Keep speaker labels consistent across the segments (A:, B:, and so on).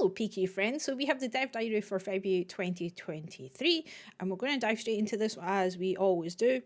A: Hello PK friends, so we have the dev diary for February 2023 and we're going to dive straight into this as we always do.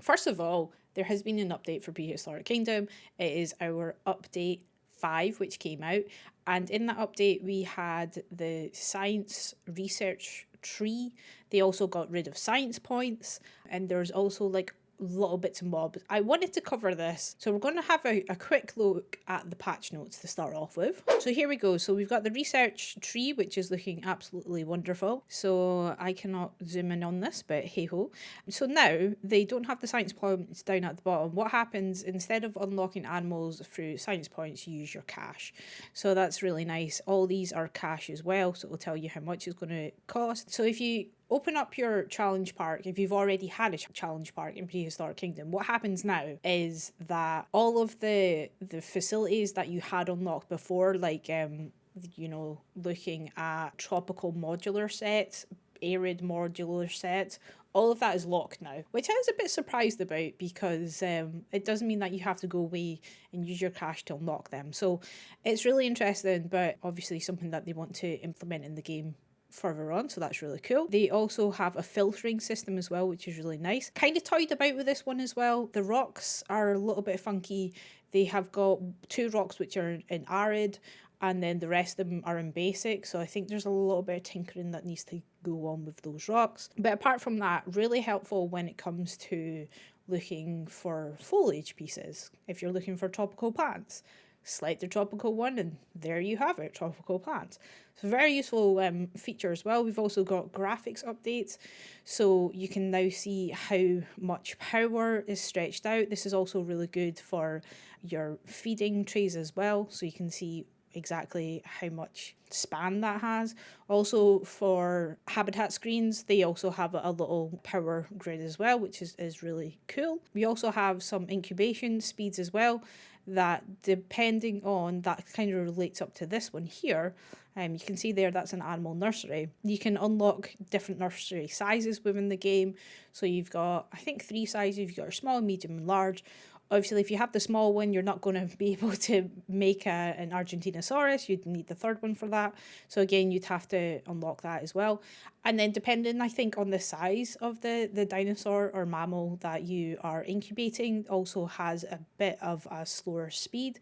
A: First of all, there has been an update for Prehistoric Kingdom. It is our update 5 which came out, and in that update we had the science research tree. They also got rid of science points, and there's also like little bits and bobs. I wanted to cover this, so we're going to have a quick look at the patch notes to start off with. So here we go. So we've got the research tree, which is looking absolutely wonderful. So I cannot zoom in on this, but hey ho. So now they don't have the science points down at the bottom. What happens, instead of unlocking animals through science points, you use your cash. So that's really nice. All these are cash as well, so it'll tell you how much it's going to cost. So if you open up your challenge park, if you've already had a challenge park in Prehistoric Kingdom, what happens now is that all of the facilities that you had unlocked before, like you know, looking at tropical modular sets, arid modular sets, all of that is locked now, which I was a bit surprised about, because it doesn't mean that you have to go away and use your cash to unlock them. So it's really interesting, but obviously something that they want to implement in the game further on, so that's really cool. They also have a filtering system as well, which is really nice. Kind of toyed about with this one as well. The rocks are a little bit funky. They have got 2 rocks which are in arid, and then the rest of them are in basic, so I think there's a little bit of tinkering that needs to go on with those rocks. But apart from that, really helpful when it comes to looking for foliage pieces. If you're looking for tropical plants, select the tropical one and there you have it, tropical plants. It's a very useful feature as well. We've also got graphics updates, so you can now see how much power is stretched out. This is also really good for your feeding trays as well, so you can see exactly how much span that has. Also for habitat screens, they also have a little power grid as well, which is really cool. We also have some incubation speeds as well, that depending on, that kind of relates up to this one here. You can see there that's an animal nursery. You can unlock different nursery sizes within the game. So you've got, I think, 3 sizes. You've got your small, medium and large. Obviously, if you have the small one, you're not going to be able to make an Argentinosaurus. You'd need the 3rd one for that. So again, you'd have to unlock that as well. And then depending, I think, on the size of the dinosaur or mammal that you are incubating, also has a bit of a slower speed.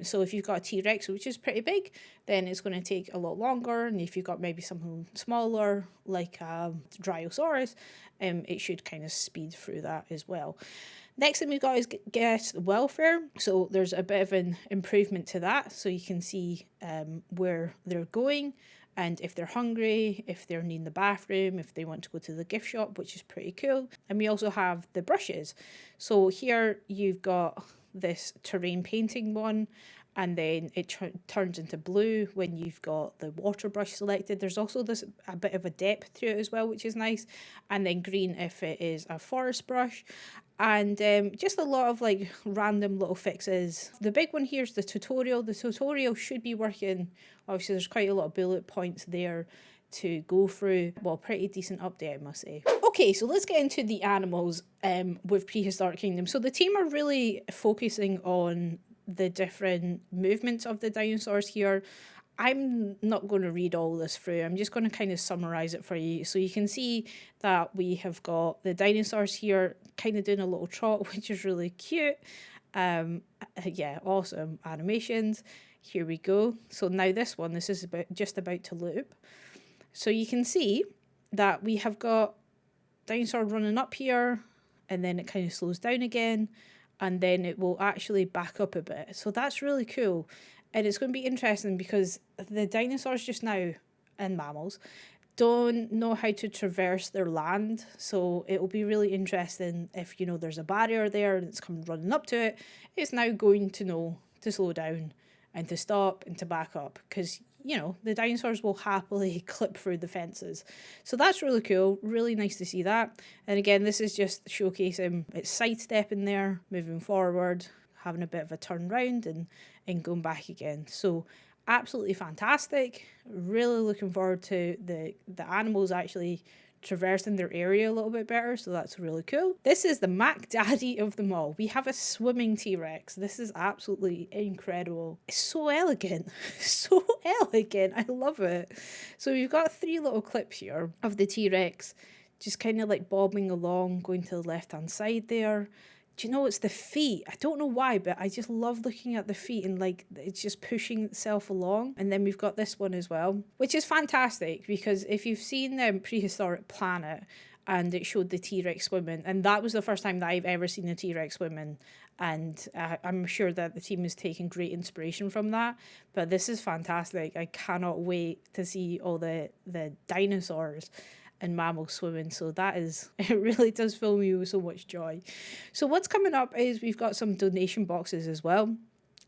A: So if you've got a T-Rex, which is pretty big, then it's going to take a lot longer. And if you've got maybe something smaller, like a Dryosaurus, it should kind of speed through that as well. Next thing we've got is guest welfare. So there's a bit of an improvement to that. So you can see where they're going, and if they're hungry, if they're needing the bathroom, if they want to go to the gift shop, which is pretty cool. And we also have the brushes. So here you've got this terrain painting one, and then it turns into blue when you've got the water brush selected. There's also a bit of a depth to it as well, which is nice. And then green if it is a forest brush. And just a lot of like random little fixes. The big one here is the tutorial. The tutorial should be working. Obviously there's quite a lot of bullet points there to go through. Well, pretty decent update, I must say. Okay, so let's get into the animals with Prehistoric Kingdom. So the team are really focusing on the different movements of the dinosaurs here. I'm not going to read all this through. I'm just going to kind of summarize it for you. So you can see that we have got the dinosaurs here kind of doing a little trot, which is really cute. Yeah, awesome animations. Here we go. So now this is just about to loop. So you can see that we have got dinosaur running up here, and then it kind of slows down again, and then it will actually back up a bit. So that's really cool. And it's going to be interesting because the dinosaurs just now, and mammals, don't know how to traverse their land. So it will be really interesting if, you know, there's a barrier there and it's coming running up to it. It's now going to know to slow down and to stop and to back up, because, you know, the dinosaurs will happily clip through the fences. So that's really cool. Really nice to see that. And again, this is just showcasing it's sidestepping there, moving forward, having a bit of a turn round and going back again. So absolutely fantastic. Really looking forward to the animals actually traversing their area a little bit better, so that's really cool. This is the Mac Daddy of them all. We have a swimming T-Rex. This is absolutely incredible. It's so elegant. So elegant. I love it. So we've got 3 little clips here of the T-Rex just kind of like bobbing along, going to the left-hand side there. Do you know, it's the feet. I don't know why, but I just love looking at the feet and like it's just pushing itself along. And then we've got this one as well, which is fantastic because if you've seen Prehistoric Planet and it showed the T-Rex swimming, and that was the first time that I've ever seen a T-Rex swimming, and I'm sure that the team is taking great inspiration from that. But this is fantastic. I cannot wait to see all the dinosaurs and mammals swimming. So that is, it really does fill me with so much joy. So what's coming up is we've got some donation boxes as well.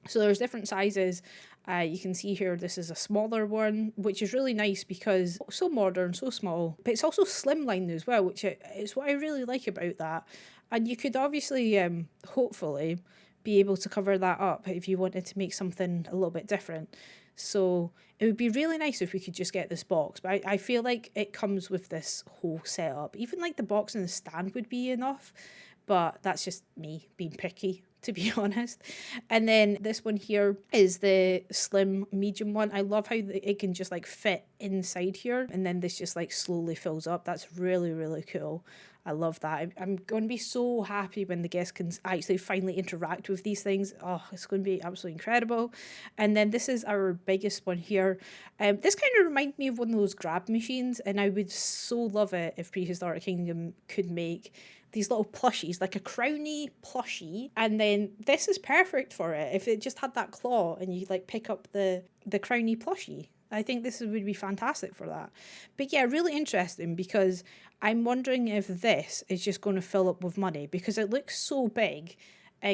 A: So there's different sizes. You can see here, this is a smaller one, which is really nice because so modern, so small, but it's also slimline as well, which is what I really like about that. And you could obviously, hopefully, be able to cover that up if you wanted to make something a little bit different. So it would be really nice if we could just get this box, but I feel like it comes with this whole setup. Even like the box and the stand would be enough, but that's just me being picky, to be honest. And then this one here is the slim medium one. I love how it can just like fit inside here, and then this just like slowly fills up. That's really, really cool. I love that. I'm going to be so happy when the guests can actually finally interact with these things. Oh, it's going to be absolutely incredible. And then this is our biggest one here. This kind of reminds me of one of those grab machines, and I would so love it if Prehistoric Kingdom could make these little plushies, like a crowny plushie, and then this is perfect for it. If it just had that claw and you like pick up the crowny plushie, I think this would be fantastic for that. But yeah, really interesting because I'm wondering if this is just going to fill up with money because it looks so big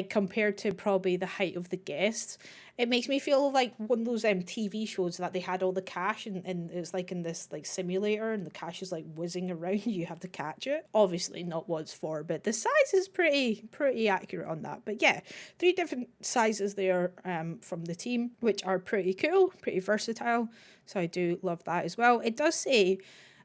A: compared to probably the height of the guests. It makes me feel like one of those TV shows that they had all the cash and it's like in this like simulator and the cash is like whizzing around. You have to catch it. Obviously not what it's for, but the size is pretty accurate on that. But yeah, 3 different sizes there from the team, which are pretty cool, pretty versatile. So I do love that as well. It does say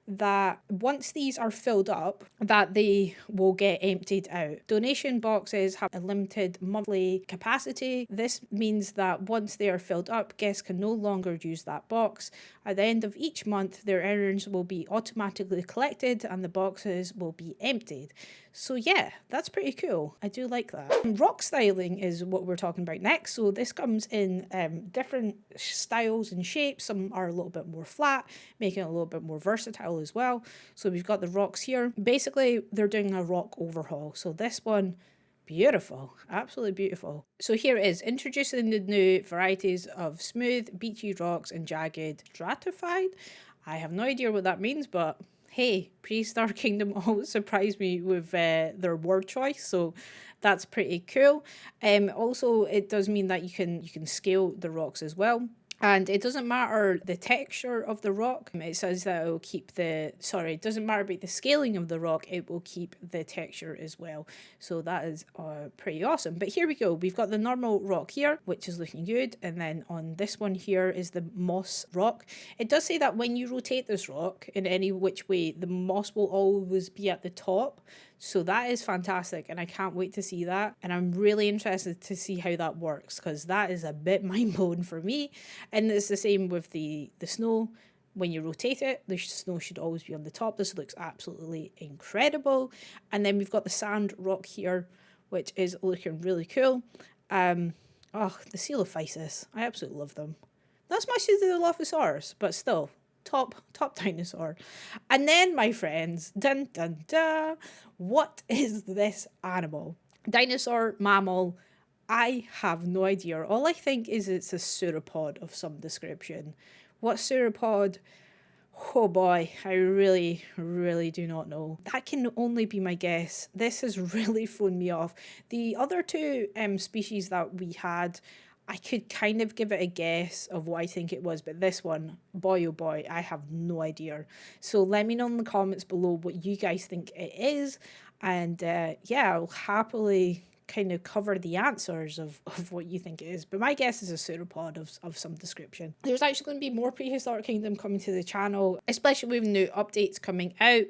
A: that once these are filled up, that they will get emptied out. Donation boxes have a limited monthly capacity. This means that once they are filled up, guests can no longer use that box. At the end of each month, their earnings will be automatically collected and the boxes will be emptied. So yeah, that's pretty cool. I do like that. Rock styling is what we're talking about next. So this comes in different styles and shapes. Some are a little bit more flat, making it a little bit more versatile as well. So we've got the rocks here. Basically, they're doing a rock overhaul. So this one, beautiful, absolutely beautiful. So here it is, introducing the new varieties of smooth, beachy rocks and jagged stratified. I have no idea what that means, but hey, Prehistoric Kingdom always surprised me with their word choice, so that's pretty cool. Also, it does mean that you can scale the rocks as well. And it doesn't matter the texture of the rock. It says that it will keep it doesn't matter about the scaling of the rock, it will keep the texture as well. So that is pretty awesome. But here we go. We've got the normal rock here, which is looking good. And then on this one here is the moss rock. It does say that when you rotate this rock in any which way, the moss will always be at the top. So that is fantastic, and I can't wait to see that. And I'm really interested to see how that works, because that is a bit mind-blowing for me. And it's the same with the snow. When you rotate it, the snow should always be on the top. This looks absolutely incredible. And then we've got the sand rock here, which is looking really cool. The Coelodonta, I absolutely love them. Not as much as the Dilophosaurus, but still. Top dinosaur. And then, my friends, dun dun dun, what is this animal? Dinosaur, mammal, I have no idea. All I think is it's a sauropod of some description. What sauropod? Oh boy, I really, really do not know. That can only be my guess. This has really thrown me off. The other 2 species that we had, I could kind of give it a guess of what I think it was, but this one, boy oh boy, I have no idea. So let me know in the comments below what you guys think it is, and yeah, I'll happily kind of cover the answers of what you think it is. But my guess is a sauropod of some description. There's actually going to be more Prehistoric Kingdom coming to the channel, especially with new updates coming out.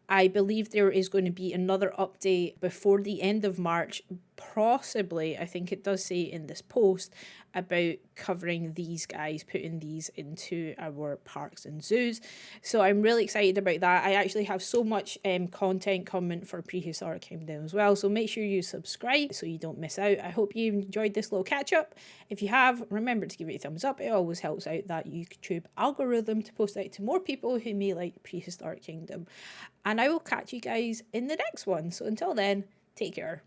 A: I believe there is going to be another update before the end of March, possibly, I think it does say in this post, about covering these guys, putting these into our parks and zoos. So I'm really excited about that. I actually have so much content coming for Prehistoric Kingdom as well, so make sure you subscribe so you don't miss out. I hope you enjoyed this little catch up. If you have, remember to give it a thumbs up. It always helps out that YouTube algorithm to post out to more people who may like Prehistoric Kingdom. And I will catch you guys in the next one. So until then, take care.